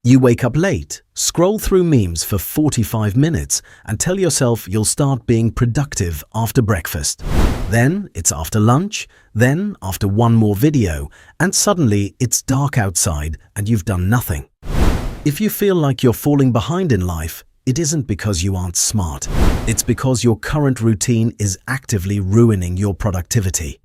You wake up late, scroll through memes for 45 minutes, and tell yourself you'll start being productive after breakfast. Then it's after lunch, then after one more video, and suddenly it's dark outside and you've done nothing. If you feel like you're falling behind in life, it isn't because you aren't smart. It's because your current routine is actively ruining your productivity.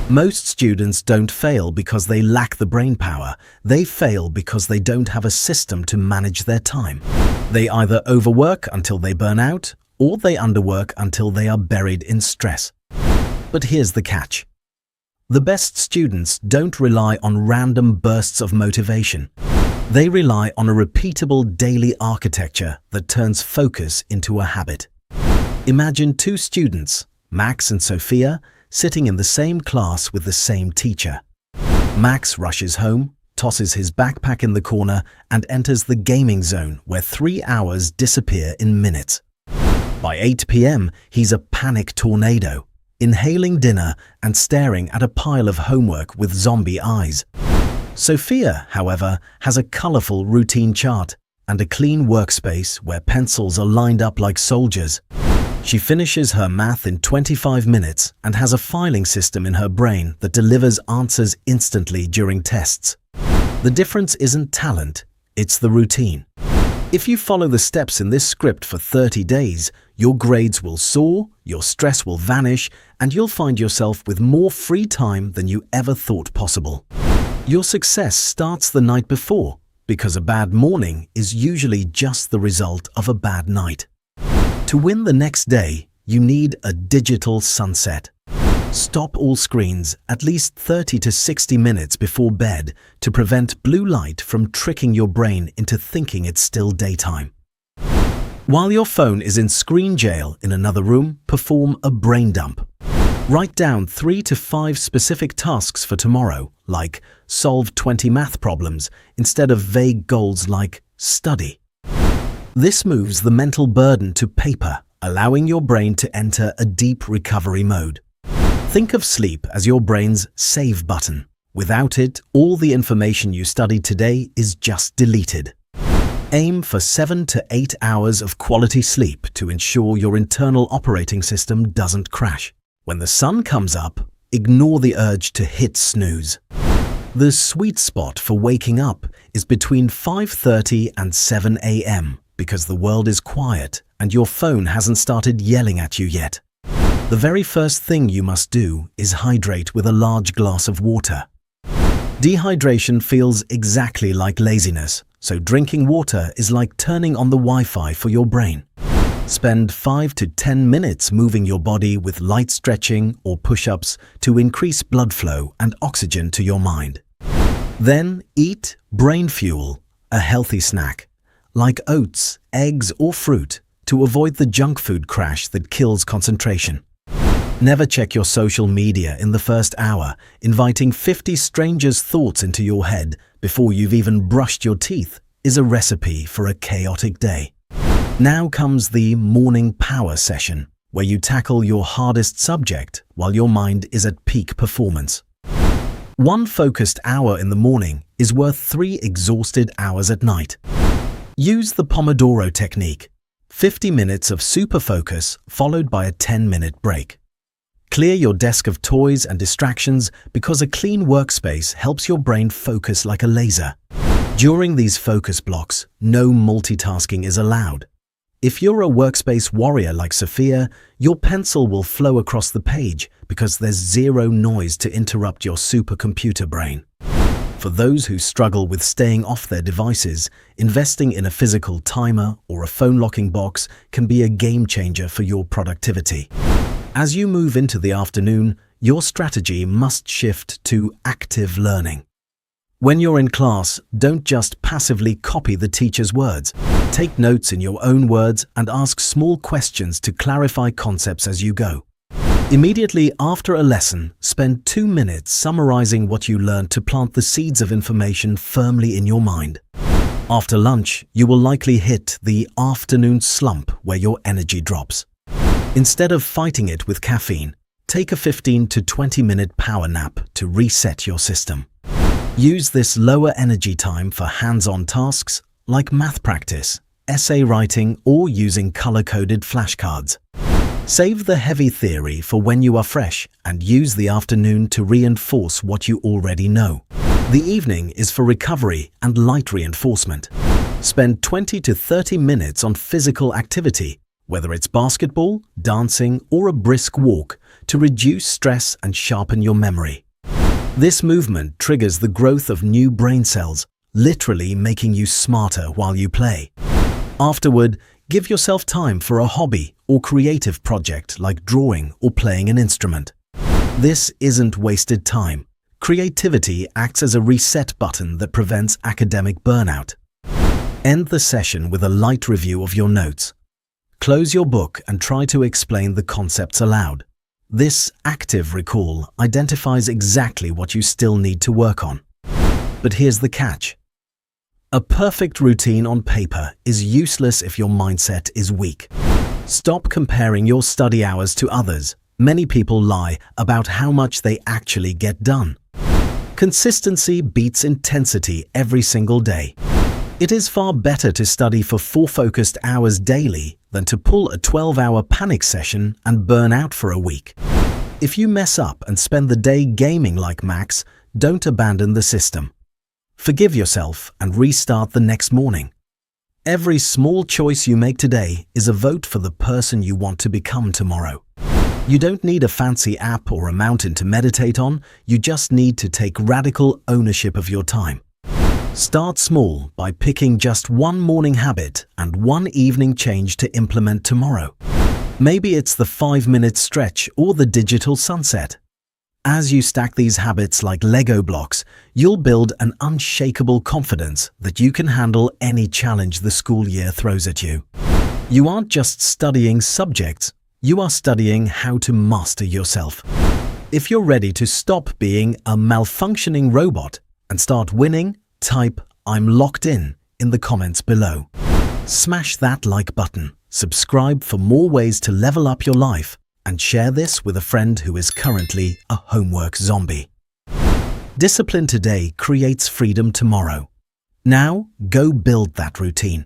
Most students don't fail because they lack the brain power. They fail because they don't have a system to manage their time. They either overwork until they burn out, or they underwork until they are buried in stress. But here's the catch. The best students don't rely on random bursts of motivation. They rely on a repeatable daily architecture that turns focus into a habit. Imagine two students, Max and Sophia, sitting in the same class with the same teacher. Max rushes home, tosses his backpack in the corner, and enters the gaming zone where 3 hours disappear in minutes. By 8 p.m., he's a panic tornado, inhaling dinner and staring at a pile of homework with zombie eyes. Sophia, however, has a colorful routine chart and a clean workspace where pencils are lined up like soldiers. She finishes her math in 25 minutes and has a filing system in her brain that delivers answers instantly during tests. The difference isn't talent, it's the routine. If you follow the steps in this script for 30 days, your grades will soar, your stress will vanish, and you'll find yourself with more free time than you ever thought possible. Your success starts the night before, because a bad morning is usually just the result of a bad night. To win the next day, you need a digital sunset. Stop all screens at least 30 to 60 minutes before bed to prevent blue light from tricking your brain into thinking it's still daytime. While your phone is in screen jail in another room, perform a brain dump. Write down 3 to 5 specific tasks for tomorrow, like solve 20 math problems, instead of vague goals like study. This moves the mental burden to paper, allowing your brain to enter a deep recovery mode. Think of sleep as your brain's save button. Without it, all the information you studied today is just deleted. Aim for 7 to 8 hours of quality sleep to ensure your internal operating system doesn't crash. When the sun comes up, ignore the urge to hit snooze. The sweet spot for waking up is between 5:30 and 7 a.m. because the world is quiet and your phone hasn't started yelling at you yet. The very first thing you must do is hydrate with a large glass of water. Dehydration feels exactly like laziness, so drinking water is like turning on the Wi-Fi for your brain. Spend 5 to 10 minutes moving your body with light stretching or push-ups to increase blood flow and oxygen to your mind. Then eat brain fuel, a healthy snack, like oats, eggs, or fruit, to avoid the junk food crash that kills concentration. Never check your social media in the first hour, inviting 50 strangers' thoughts into your head before you've even brushed your teeth is a recipe for a chaotic day. Now comes the morning power session, where you tackle your hardest subject while your mind is at peak performance. 1 focused hour in the morning is worth 3 exhausted hours at night. Use the Pomodoro technique, 50 minutes of super focus followed by a 10-minute break. Clear your desk of toys and distractions because a clean workspace helps your brain focus like a laser. During these focus blocks, no multitasking is allowed. If you're a workspace warrior like Sophia, your pencil will flow across the page because there's zero noise to interrupt your supercomputer brain. For those who struggle with staying off their devices, investing in a physical timer or a phone locking box can be a game changer for your productivity. As you move into the afternoon, your strategy must shift to active learning. When you're in class, don't just passively copy the teacher's words. Take notes in your own words and ask small questions to clarify concepts as you go. Immediately after a lesson, spend 2 minutes summarizing what you learned to plant the seeds of information firmly in your mind. After lunch, you will likely hit the afternoon slump where your energy drops. Instead of fighting it with caffeine, take a 15 to 20-minute power nap to reset your system. Use this lower energy time for hands-on tasks, like math practice, essay writing, or using color-coded flashcards. Save the heavy theory for when you are fresh and use the afternoon to reinforce what you already know. The evening is for recovery and light reinforcement. Spend 20 to 30 minutes on physical activity, whether it's basketball, dancing, or a brisk walk, to reduce stress and sharpen your memory. This movement triggers the growth of new brain cells, literally making you smarter while you play. Afterward, give yourself time for a hobby or creative project like drawing or playing an instrument. This isn't wasted time. Creativity acts as a reset button that prevents academic burnout. End the session with a light review of your notes. Close your book and try to explain the concepts aloud. This active recall identifies exactly what you still need to work on. But here's the catch. A perfect routine on paper is useless if your mindset is weak. Stop comparing your study hours to others. Many people lie about how much they actually get done. Consistency beats intensity every single day. It is far better to study for 4 focused hours daily than to pull a 12-hour panic session and burn out for a week. If you mess up and spend the day gaming like Max, don't abandon the system. Forgive yourself and restart the next morning. Every small choice you make today is a vote for the person you want to become tomorrow. You don't need a fancy app or a mountain to meditate on, you just need to take radical ownership of your time. Start small by picking just one morning habit and one evening change to implement tomorrow. Maybe it's the 5-minute stretch or the digital sunset. As you stack these habits like Lego blocks, you'll build an unshakable confidence that you can handle any challenge the school year throws at you. You aren't just studying subjects, you are studying how to master yourself. If you're ready to stop being a malfunctioning robot and start winning, type "I'm locked in" the comments below. Smash that like button, subscribe for more ways to level up your life, and share this with a friend who is currently a homework zombie. Discipline today creates freedom tomorrow. Now, go build that routine.